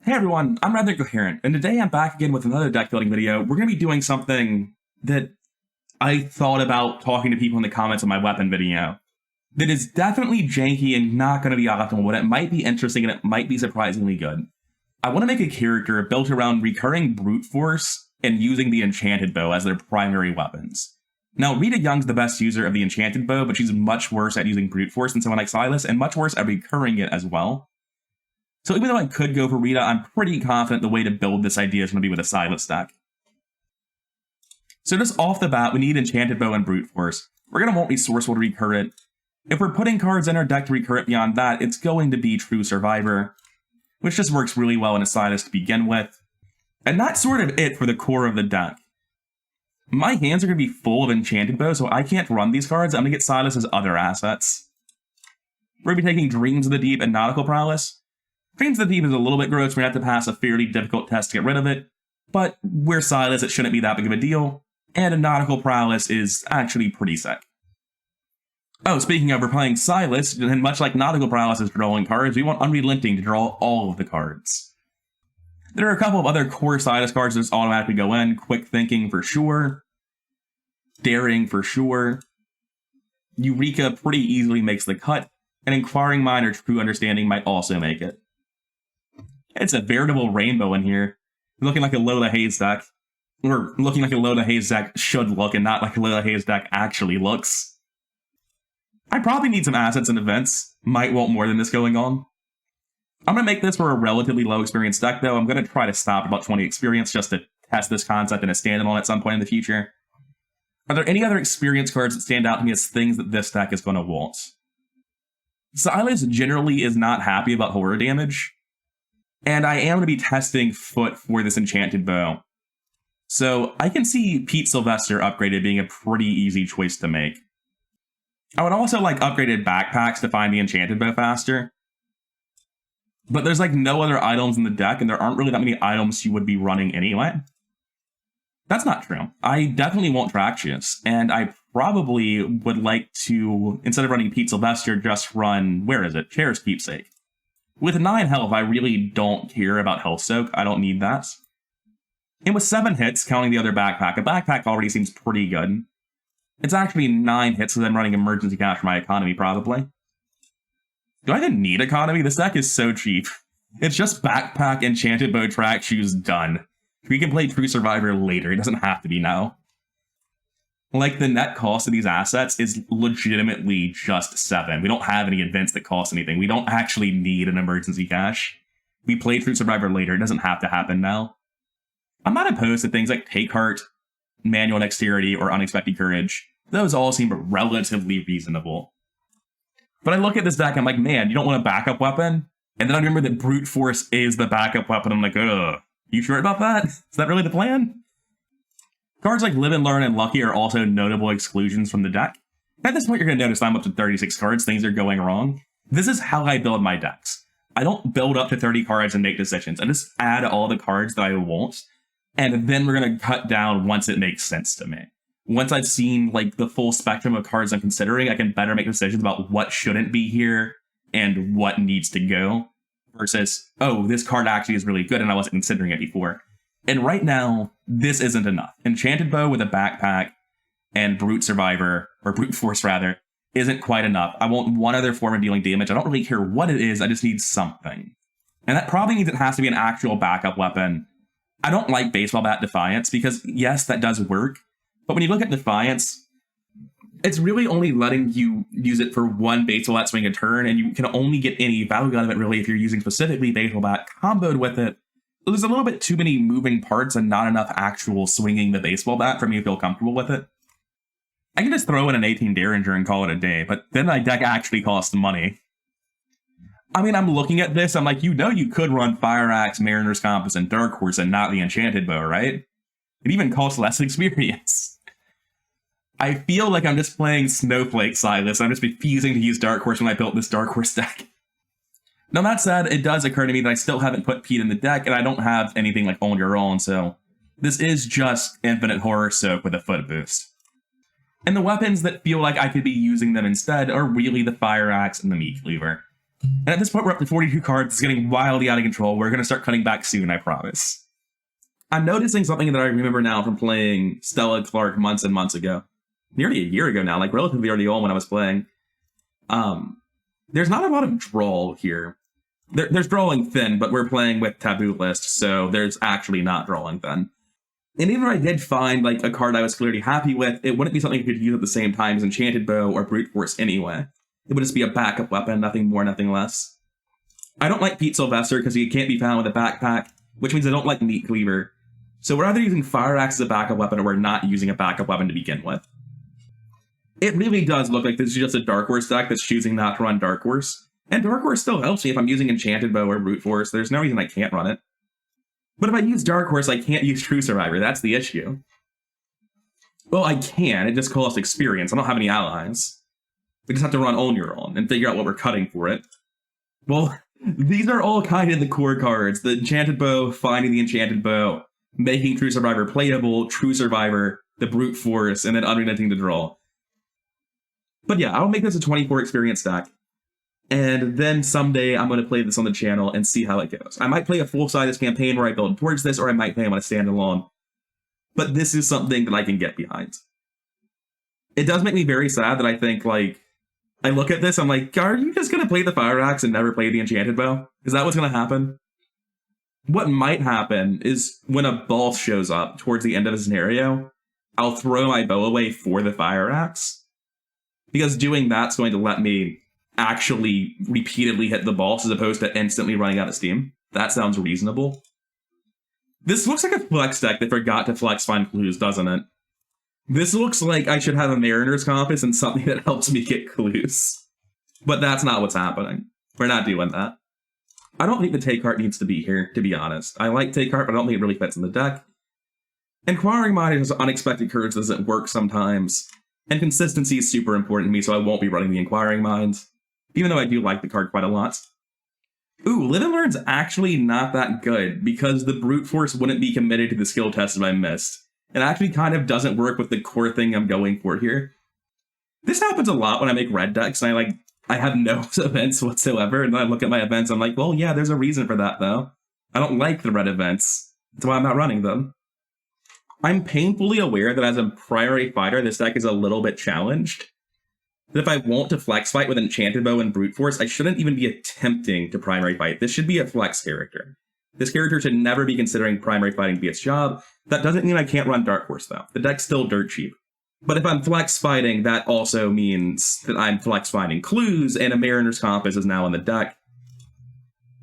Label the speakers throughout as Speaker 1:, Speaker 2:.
Speaker 1: Hey everyone, I'm Rather Coherent, and today I'm back again with another deck building video. We're going to be doing something that I thought about talking to people in the comments on my weapon video. That is definitely janky and not going to be optimal, but it might be interesting and it might be surprisingly good. I want to make a character built around recurring brute force and using the Enchanted bow as their primary weapons. Now, Rita Young's the best user of the Enchanted bow, but she's much worse at using brute force than someone like Silas, and much worse at recurring it as well. So even though I could go for Rita, I'm pretty confident the way to build this idea is going to be with a Silas deck. So just off the bat, we need Enchanted Bow and Brute Force. We're going to want Resourceful to recur it. If we're putting cards in our deck to recur it beyond that, it's going to be True Survivor, which just works really well in a Silas to begin with. And that's sort of it for the core of the deck. My hands are going to be full of Enchanted Bow, so I can't run these cards. I'm going to get Silas's other assets. We're going to be taking Dreams of the Deep and Nautical Prowess. Dreams of the Deep is a little bit gross. We're going to have to pass a fairly difficult test to get rid of it. But we're Silas, it shouldn't be that big of a deal. And a Nautical Prowess is actually pretty sick. Oh, speaking of, we're playing Silas, and much like Nautical Prowess is drawing cards, we want Unrelenting to draw all of the cards. There are a couple of other core Silas cards that just automatically go in. Quick Thinking for sure. Daring for sure. Eureka pretty easily makes the cut. And Inquiring Mind or True Understanding might also make it. It's a veritable rainbow in here. Looking like a Lola Hayes deck. Or looking like a Lola Hayes deck should look and not like a Lola Hayes deck actually looks. I probably need some assets and events. Might want more than this going on. I'm going to make this for a relatively low experience deck though. I'm going to try to stop at about 20 experience just to test this concept in a standalone at some point in the future. Are there any other experience cards that stand out to me as things that this deck is going to want? Silas generally is not happy about horror damage. And I am going to be testing Foot for this Enchanted Bow. So I can see Pete Sylvester upgraded being a pretty easy choice to make. I would also like upgraded backpacks to find the Enchanted Bow faster. But there's like no other items in the deck, and there aren't really that many items you would be running anyway. That's not true. I definitely want Traxius, and I probably would like to, instead of running Pete Sylvester, just run, where is it? Chair's Keepsake. With 9 health, I really don't care about Health Soak. I don't need that. And with 7 hits, counting the other backpack, a backpack already seems pretty good. It's actually 9 hits because I'm running Emergency Cash for my economy, probably. Do I even need economy? This deck is so cheap. It's just backpack, Enchanted Bow, Track Shoes, done. We can play True Survivor later. It doesn't have to be now. Like, the net cost of these assets is legitimately just 7. We don't have any events that cost anything. We don't actually need an emergency cash. We play True Survivor later. It doesn't have to happen now. I'm not opposed to things like Take Heart, Manual Dexterity, or Unexpected Courage. Those all seem relatively reasonable. But I look at this deck, I'm like, man, you don't want a backup weapon? And then I remember that Brute Force is the backup weapon. I'm like, ugh, you sure about that? Is that really the plan? Cards like Live and Learn and Lucky are also notable exclusions from the deck. At this point, you're going to notice I'm up to 36 cards. Things are going wrong. This is how I build my decks. I don't build up to 30 cards and make decisions. I just add all the cards that I want, and then we're going to cut down once it makes sense to me. Once I've seen like the full spectrum of cards I'm considering, I can better make decisions about what shouldn't be here and what needs to go. Versus, oh, this card actually is really good and I wasn't considering it before. And right now, this isn't enough. Enchanted Bow with a backpack and Brute Survivor, or Brute Force rather, isn't quite enough. I want one other form of dealing damage. I don't really care what it is, I just need something. And that probably means it has to be an actual backup weapon. I don't like Baseball Bat Defiance because, yes, that does work. But when you look at Defiance, it's really only letting you use it for one Baseball Bat swing a turn, and you can only get any value out of it really if you're using specifically Baseball Bat comboed with it. There's a little bit too many moving parts and not enough actual swinging the baseball bat for me to feel comfortable with it. I can just throw in an 18 Derringer and call it a day, but then my deck actually costs money. I mean, I'm looking at this, I'm like, you know you could run Fire Axe, Mariner's Compass, and Dark Horse and not the Enchanted Bow, right? It even costs less experience. I feel like I'm just playing Snowflake Silas. I'm just refusing to use Dark Horse when I built this Dark Horse deck. Now, that said, it does occur to me that I still haven't put Pete in the deck, and I don't have anything like Own Your Own, so this is just Infinite Horror Soak with a foot boost. And the weapons that feel like I could be using them instead are really the Fire Axe and the Meat Cleaver. And at this point, we're up to 42 cards. It's getting wildly out of control. We're going to start cutting back soon, I promise. I'm noticing something that I remember now from playing Stella Clark months and months ago. Nearly a year ago now, like relatively early on when I was playing. There's not a lot of draw here. There's drawing thin, but we're playing with taboo list, so there's actually not drawing thin. And even if I did find like a card I was clearly happy with, it wouldn't be something you could use at the same time as Enchanted Bow or Brute Force anyway. It would just be a backup weapon, nothing more, nothing less. I don't like Pete Sylvester because he can't be found with a backpack, which means I don't like Meat Cleaver. So we're either using Fire Axe as a backup weapon or we're not using a backup weapon to begin with. It really does look like this is just a Dark Horse deck that's choosing not to run Dark Horse. And Dark Horse still helps me if I'm using Enchanted Bow or Brute Force. There's no reason I can't run it. But if I use Dark Horse, I can't use True Survivor. That's the issue. Well, I can. It just costs experience. I don't have any allies. We just have to run on your own and figure out what we're cutting for it. Well, these are all kind of the core cards. The Enchanted Bow, finding the Enchanted Bow, making True Survivor playable, True Survivor, the Brute Force, and then unrelenting to draw. But yeah, I'll make this a 24 experience deck. And then someday I'm going to play this on the channel and see how it goes. I might play a full-size campaign where I build towards this, or I might play them on a standalone. But this is something that I can get behind. It does make me very sad that I think, like, I look at this, I'm like, are you just going to play the Fire Axe and never play the Enchanted Bow? Is that what's going to happen? What might happen is when a boss shows up towards the end of a scenario, I'll throw my bow away for the Fire Axe. Because doing that's going to let me actually repeatedly hit the boss as opposed to instantly running out of steam. That sounds reasonable. This looks like a flex deck that forgot to flex find clues, doesn't it? This looks like I should have a Mariner's Compass and something that helps me get clues. But that's not what's happening. We're not doing that. I don't think the Take Heart needs to be here, to be honest. I like Take Heart, but I don't think it really fits in the deck. Inquiring Mind has unexpected courage that doesn't work sometimes. And consistency is super important to me, so I won't be running the Inquiring Mind. Even though I do like the card quite a lot. Ooh, Live and Learn's actually not that good, because the Brute Force wouldn't be committed to the skill test if I missed. It actually kind of doesn't work with the core thing I'm going for here. This happens a lot when I make red decks, and I have no events whatsoever, and then I look at my events, I'm like, well, yeah, there's a reason for that, though. I don't like the red events. That's why I'm not running them. I'm painfully aware that as a primary fighter, this deck is a little bit challenged. That if I want to flex fight with Enchanted Bow and Brute Force, I shouldn't even be attempting to primary fight. This should be a flex character. This character should never be considering primary fighting to be its job. That doesn't mean I can't run Dark Horse, though. The deck's still dirt cheap. But if I'm flex fighting, that also means that I'm flex finding clues, and a Mariner's Compass is now in the deck.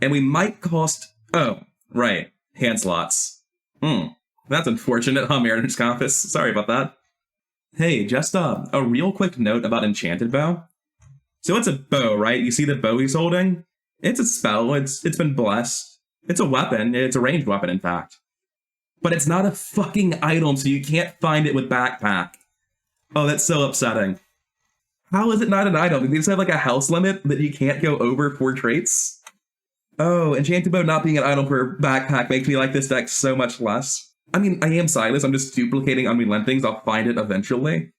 Speaker 1: And we might cost... Oh, right. Hand slots. That's unfortunate, huh, Mariner's Compass? Sorry about that. Hey, just a real quick note about Enchanted Bow. So it's a bow, right? You see the bow he's holding? It's a spell. It's been blessed. It's a weapon. It's a ranged weapon, in fact. But it's not a fucking item, so you can't find it with backpack. Oh, that's so upsetting. How is it not an item? Did they just have like a house limit that you can't go over 4 traits? Oh, Enchanted Bow not being an item for backpack makes me like this deck so much less. I mean, I am Silas, I'm just duplicating Unrelenting, I'll find it eventually.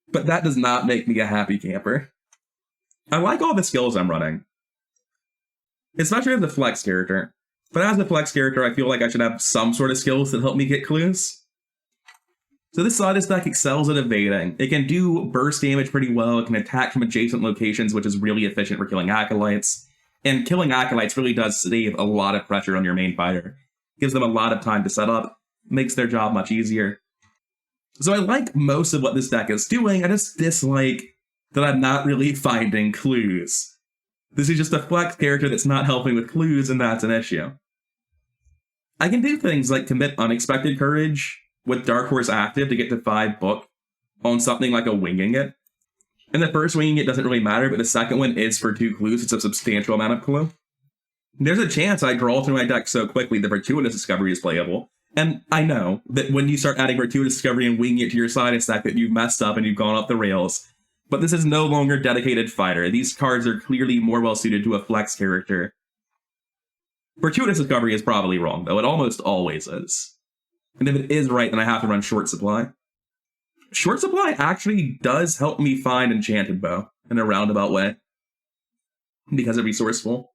Speaker 1: But that does not make me a happy camper. I like all the skills I'm running. Especially as a flex character. But as a flex character, I feel like I should have some sort of skills that help me get clues. So this Silas deck excels at evading. It can do burst damage pretty well, it can attack from adjacent locations, which is really efficient for killing Acolytes. And killing Acolytes really does save a lot of pressure on your main fighter. Gives them a lot of time to set up, makes their job much easier. So I like most of what this deck is doing, I just dislike that I'm not really finding clues. This is just a flex character that's not helping with clues, and that's an issue. I can do things like commit Unexpected Courage with Dark Horse active to get to 5 book on something like a Winging It. And the first Winging It doesn't really matter, but the second one is for 2 clues. It's a substantial amount of clue. There's a chance I draw through my deck so quickly that Fortuitous Discovery is playable. And I know that when you start adding Fortuitous Discovery and Winging It to your side stack that you've messed up and you've gone off the rails. But this is no longer dedicated fighter. These cards are clearly more well suited to a flex character. Fortuitous Discovery is probably wrong, though. It almost always is. And if it is right, then I have to run Short Supply. Short Supply actually does help me find Enchanted Bow in a roundabout way. because of resourceful.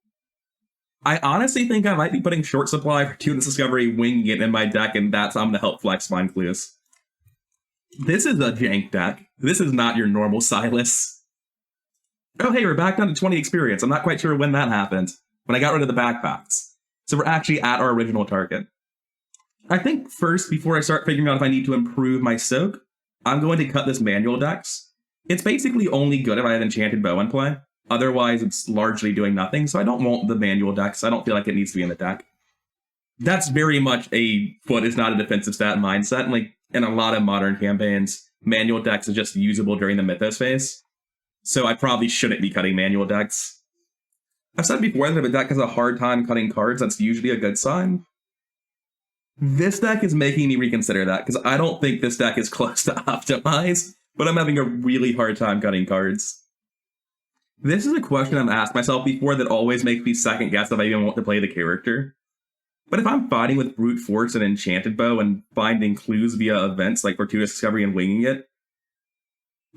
Speaker 1: I honestly think I might be putting short supply for Fortuitous Discovery, winging it in my deck, and that's how I'm going to help flex Find Clues. This is a jank deck. This is not your normal Silas. Oh hey, we're back down to 20 experience. I'm not quite sure when that happened. When I got rid of the backpacks. So we're actually at our original target. I think first, before I start figuring out if I need to improve my soak, I'm going to cut this manual dex. It's basically only good if I have Enchanted Bow in play. Otherwise, it's largely doing nothing, so I don't want the manual dex. I don't feel like it needs to be in the deck. That's very much a foot is not a defensive stat mindset. Like, in a lot of modern campaigns, manual dex is just usable during the Mythos phase. So I probably shouldn't be cutting manual decks. I've said before that if a deck has a hard time cutting cards, that's usually a good sign. This deck is making me reconsider that, because I don't think this deck is close to optimize, but I'm having a really hard time cutting cards. This is a question I've asked myself before that always makes me second guess if I even want to play the character. But if I'm fighting with Brute Force and Enchanted Bow and finding clues via events like Fortuitous Discovery and winging it,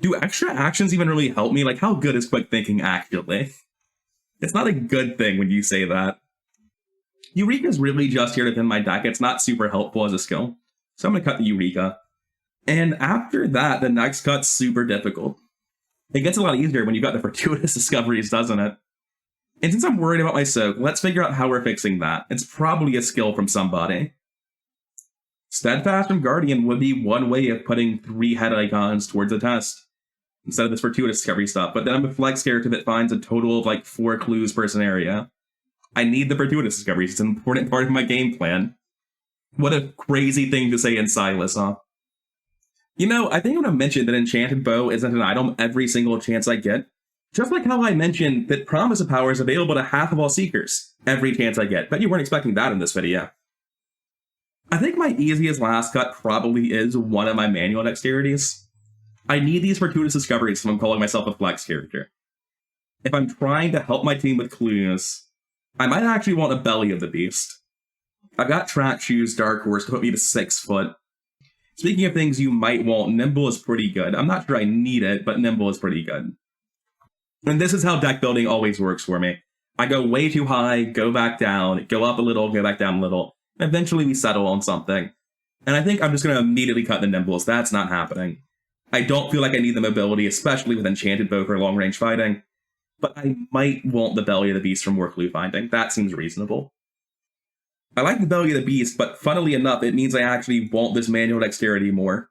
Speaker 1: do extra actions even really help me? Like, how good is Quick Thinking actually? It's not a good thing when you say that. Eureka's really just here to thin my deck. It's not super helpful as a skill. So I'm going to cut the Eureka. And after that, the next cut's super difficult. It gets a lot easier when you've got the Fortuitous Discoveries, doesn't it? And since I'm worried about my soak, let's figure out how we're fixing that. It's probably a skill from somebody. Steadfast from Guardian would be one way of putting 3 head icons towards a test, instead of this Fortuitous Discovery stuff. But then I'm a flex character that finds a total of like 4 clues per scenario. I need the Fortuitous Discoveries. It's an important part of my game plan. What a crazy thing to say in Silas, huh? You know, I think I'm going to mention that Enchanted Bow isn't an item every single chance I get. Just like how I mentioned that Promise of Power is available to half of all Seekers every chance I get. Bet you weren't expecting that in this video. I think my easiest last cut probably is one of my manual dexterities. I need these Fortuitous Discoveries if I'm calling myself a flex character. If I'm trying to help my team with clues, I might actually want a Belly of the Beast. I've got Track Shoes, Dark Horse to put me to 6 foot. Speaking of things you might want, Nimble is pretty good. I'm not sure I need it, but Nimble is pretty good. And this is how deck building always works for me. I go way too high, go back down, go up a little, go back down a little. And eventually we settle on something. And I think I'm just going to immediately cut the Nimbles. That's not happening. I don't feel like I need the mobility, especially with Enchanted Bow for long-range fighting. But I might want the Belly of the Beast for more clue finding. That seems reasonable. I like the Belly of the Beast, but funnily enough, it means I actually want this manual dexterity more.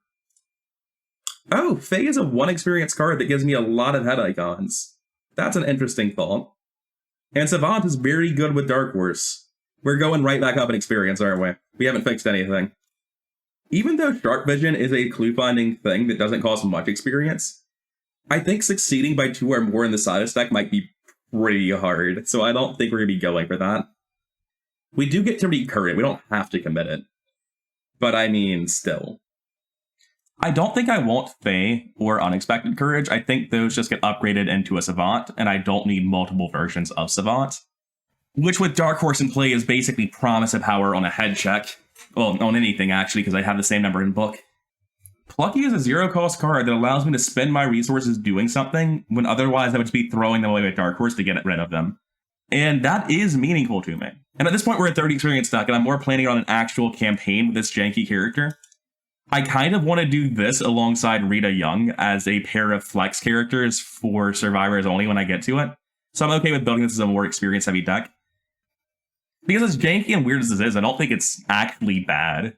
Speaker 1: Oh, Faye is a 1 experience card that gives me a lot of head icons. That's an interesting thought. And Savant is very good with Dark Horse. We're going right back up in experience, aren't we? We haven't fixed anything. Even though Shark Vision is a clue-finding thing that doesn't cost much experience, I think succeeding by 2 or more in the Silas deck might be pretty hard, so I don't think we're going to be going for that. We do get to recurrent, we don't have to commit it. But I mean, still. I don't think I want Fae or Unexpected Courage. I think those just get upgraded into a Savant, and I don't need multiple versions of Savant. Which with Dark Horse in play is basically Promise of Power on a head check. Well, on anything actually, because I have the same number in book. Plucky is a 0-cost card that allows me to spend my resources doing something, when otherwise I would just be throwing them away with Dark Horse to get rid of them. And that is meaningful to me. And at this point we're at 30 experience stuck, and I'm more planning on an actual campaign with this janky character. I kind of want to do this alongside Rita Young as a pair of flex characters for survivors only when I get to it. So I'm okay with building this as a more experience-heavy deck. Because as janky and weird as this is, I don't think it's actually bad.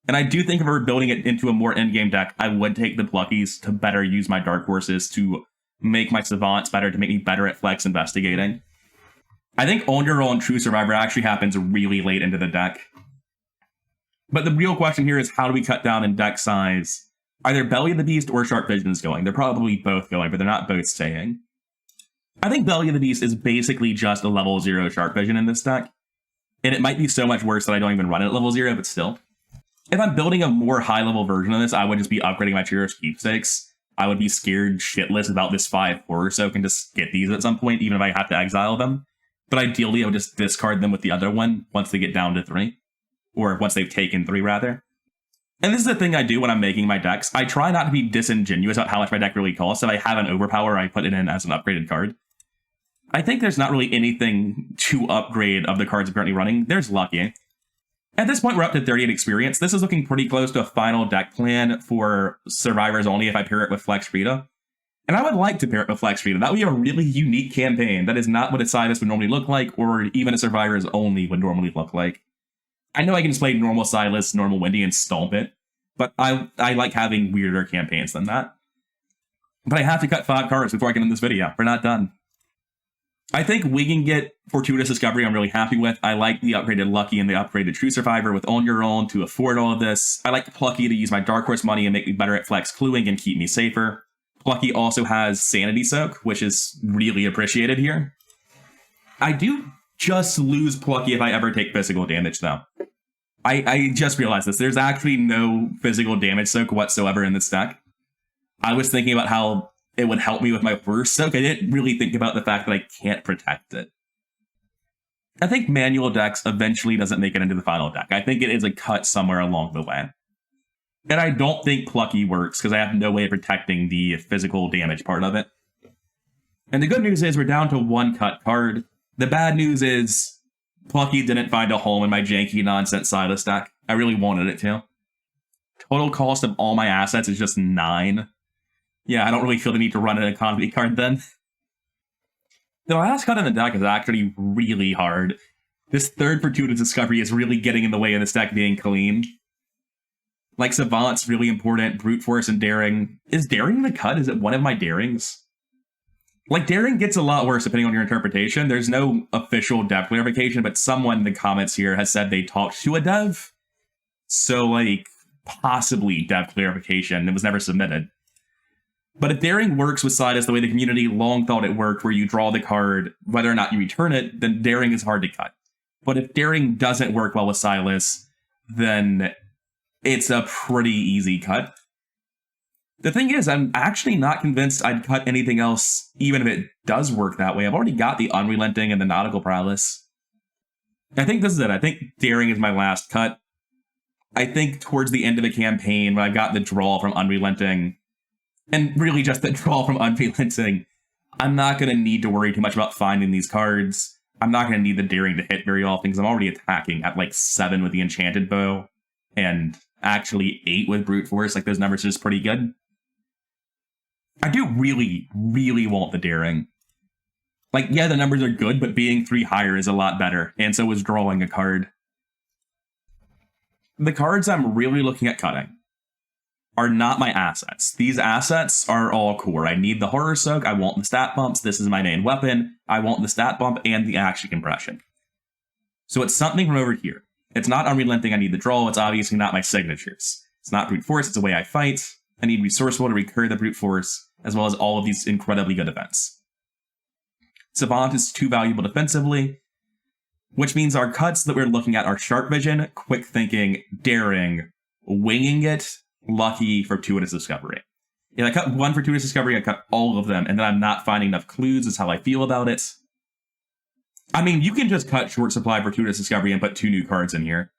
Speaker 1: And I do think if we were building it into a more endgame deck, I would take the Pluckies to better use my Dark Horses to make my Savants better, to make me better at flex investigating. I think On Your Own True Survivor actually happens really late into the deck. But the real question here is, how do we cut down in deck size? Either Belly of the Beast or Shark Vision is going. They're probably both going, but they're not both staying. I think Belly of the Beast is basically just a level 0 Shark Vision in this deck. And it might be so much worse that I don't even run it at level 0, but still. If I'm building a more high-level version of this, I would just be upgrading my Cheerios Keepsakes. I would be scared shitless about this 5 horror soak and just get these at some point, even if I have to exile them. But ideally, I would just discard them with the other one once they get down to 3. Or once they've taken 3, rather. And this is the thing I do when I'm making my decks. I try not to be disingenuous about how much my deck really costs. If I have an overpower, I put it in as an upgraded card. I think there's not really anything to upgrade of the cards I'm currently running. There's Lucky. At this point, we're up to 38 experience. This is looking pretty close to a final deck plan for Survivors only if I pair it with Flex Rita. And I would like to pair it with Flex Rita. That would be a really unique campaign. That is not what a Silas would normally look like, or even a Survivors only would normally look like. I know I can just play normal Silas, normal Wendy, and stomp it, but I like having weirder campaigns than that. But I have to cut 5 cards before I get in this video. We're not done. I think we can get Fortuitous Discovery I'm really happy with. I like the upgraded Lucky and the upgraded True Survivor with On Your Own to afford all of this. I like Plucky to use my Dark Horse money and make me better at flex cluing and keep me safer. Plucky also has Sanity Soak, which is really appreciated here. I do just lose Plucky if I ever take physical damage, though. I just realized this. There's actually no physical damage soak whatsoever in this deck. I was thinking about how it would help me with my first soak. I didn't really think about the fact that I can't protect it. I think manual decks eventually doesn't make it into the final deck. I think it is a cut somewhere along the way. And I don't think Plucky works because I have no way of protecting the physical damage part of it. And the good news is we're down to 1 cut card. The bad news is Plucky didn't find a home in my janky nonsense Silas deck. I really wanted it to. Total cost of all my assets is just 9. Yeah, I don't really feel the need to run an economy card then. The last cut in the deck is actually really hard. This third Fortuitous Discovery is really getting in the way of this deck being clean. Like, Savant's really important, Brute Force and Daring. Is Daring the cut? Is it one of my Darings? Like, Daring gets a lot worse depending on your interpretation. There's no official dev clarification, but someone in the comments here has said they talked to a dev. So, like, possibly dev clarification. It was never submitted. But if Daring works with Silas the way the community long thought it worked, where you draw the card, whether or not you return it, then Daring is hard to cut. But if Daring doesn't work well with Silas, then it's a pretty easy cut. The thing is, I'm actually not convinced I'd cut anything else, even if it does work that way. I've already got the Unrelenting and the Nautical Prowess. I think this is it. I think Daring is my last cut. I think towards the end of a campaign, when I've got the draw from Unrelenting, and really just the draw from Unrelenting, I'm not going to need to worry too much about finding these cards. I'm not going to need the Daring to hit very often, because I'm already attacking at like 7 with the Enchanted Bow, and actually 8 with Brute Force. Like, those numbers are just pretty good. I do really, really want the Daring. Like, yeah, the numbers are good, but being 3 higher is a lot better, and so is drawing a card. The cards I'm really looking at cutting are not my assets. These assets are all core. I need the Horror Soak, I want the stat bumps, this is my main weapon, I want the stat bump and the action compression. So it's something from over here. It's not Unrelenting, I need the draw, it's obviously not my signatures. It's not Brute Force, it's the way I fight. I need Resourceful to recur the Brute Force, as well as all of these incredibly good events. Savant is too valuable defensively, which means our cuts that we're looking at are Sharp Vision, Quick Thinking, Daring, Winging It, Lucky, Fortuitous Discovery. If I cut 1 Fortuitous Discovery, I cut all of them, and then I'm not finding enough clues is how I feel about it. I mean, you can just cut Short Supply Fortuitous Discovery and put 2 new cards in here.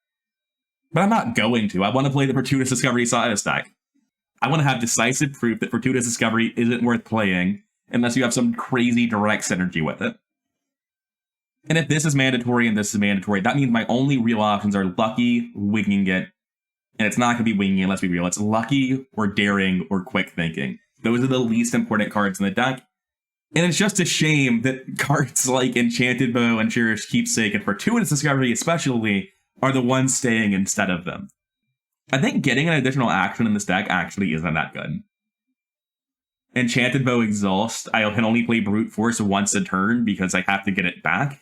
Speaker 1: But I'm not going to. I want to play the Fortuitous Discovery Silas deck. I want to have decisive proof that Fortuitous Discovery isn't worth playing unless you have some crazy direct synergy with it. And if this is mandatory and this is mandatory, that means my only real options are Lucky, Winging It, and it's not going to be Winging It, let's be real. It's Lucky or Daring or Quick Thinking. Those are the least important cards in the deck. And it's just a shame that cards like Enchanted Bow and Cherished Keepsake and Fortuitous Discovery especially are the ones staying instead of them. I think getting an additional action in this deck actually isn't that good. Enchanted Bow Exhaust, I can only play Brute Force once a turn because I have to get it back.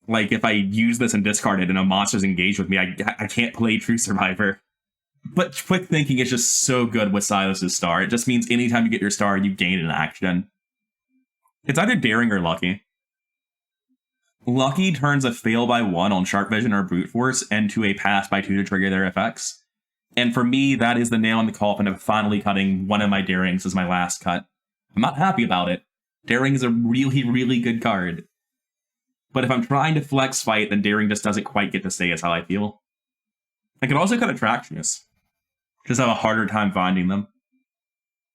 Speaker 1: Like, if I use this and discard it and a monster's engaged with me, I can't play True Survivor. But Quick Thinking is just so good with Silas's star. It just means anytime you get your star, you gain an action. It's either Daring or Lucky. Lucky turns a fail by 1 on Sharp Vision or Brute Force into a pass by 2 to trigger their effects. And for me, that is the nail in the coffin of finally cutting one of my Darings as my last cut. I'm not happy about it. Daring is a really, really good card. But if I'm trying to flex fight, then Daring just doesn't quite get to stay as how I feel. I could also cut Attractionist. Just have a harder time finding them.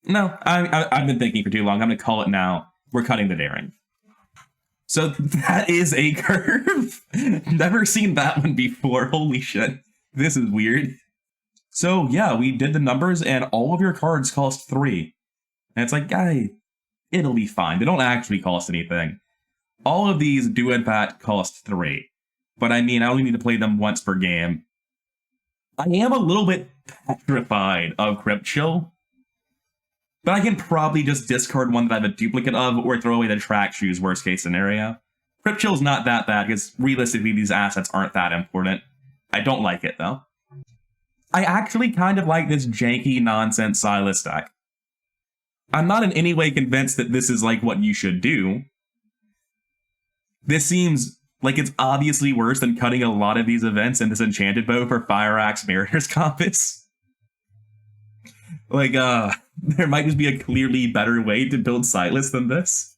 Speaker 1: No, I've been thinking for too long. I'm going to call it now. We're cutting the Daring. So that is a curve. Never seen that one before. Holy shit. This is weird. So yeah, we did the numbers and all of your cards cost 3. And it's like, guy, it'll be fine. They don't actually cost anything. All of these do in fact cost 3. But I mean, I only need to play them once per game. I am a little bit petrified of Crypt Chill. But I can probably just discard one that I have a duplicate of or throw away the track shoes, worst case scenario. Crypt Chill's not that bad because realistically these assets aren't that important. I don't like it though. I actually kind of like this janky nonsense Silas deck. I'm not in any way convinced that this is like what you should do. This seems like it's obviously worse than cutting a lot of these events in this Enchanted Bow for Fire Axe Mariner's Compass. Like, there might just be a clearly better way to build Silas than this.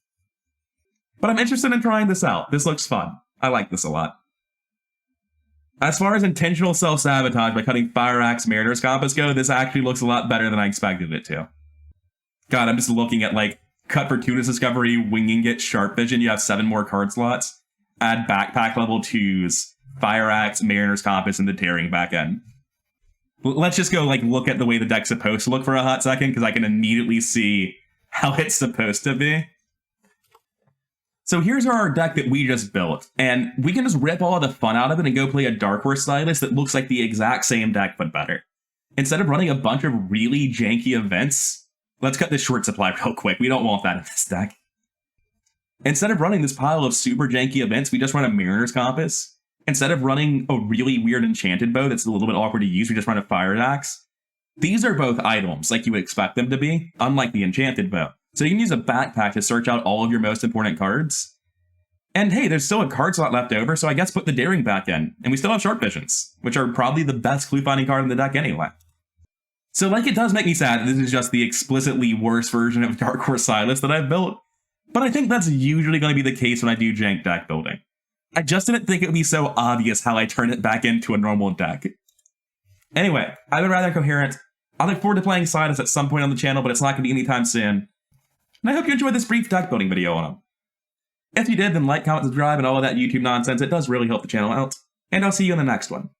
Speaker 1: But I'm interested in trying this out. This looks fun. I like this a lot. As far as intentional self-sabotage by cutting Fire Axe Mariner's Compass go, this actually looks a lot better than I expected it to. God, I'm just looking at, like, cut Fortuna's Discovery, Winging It, Sharp Vision, you have 7 more card slots. Add Backpack level 2s, Fire Axe, Mariner's Compass, and the Tearing back end. Let's just go, like, look at the way the deck's supposed to look for a hot second, because I can immediately see how it's supposed to be. So here's our deck that we just built, and we can just rip all the fun out of it and go play a Dark Horse Silas that looks like the exact same deck, but better. Instead of running a bunch of really janky events, let's cut this short supply real quick. We don't want that in this deck. Instead of running this pile of super janky events, we just run a Mariner's Compass. Instead of running a really weird Enchanted Bow that's a little bit awkward to use, we just run a Fire Axe. These are both items, like you would expect them to be, unlike the Enchanted Bow. So you can use a backpack to search out all of your most important cards. And hey, there's still a card slot left over, so I guess put the Daring back in. And we still have Sharp Visions, which are probably the best clue-finding card in the deck anyway. So like, it does make me sad that this is just the explicitly worse version of Dark Horse Silas that I've built. But I think that's usually going to be the case when I do jank deck building. I just didn't think it would be so obvious how I turn it back into a normal deck. Anyway, I've been rather coherent. I look forward to playing Silas at some point on the channel, but it's not going to be anytime soon. And I hope you enjoyed this brief deck building video on him. If you did, then like, comment, subscribe, and all of that YouTube nonsense. It does really help the channel out. And I'll see you in the next one.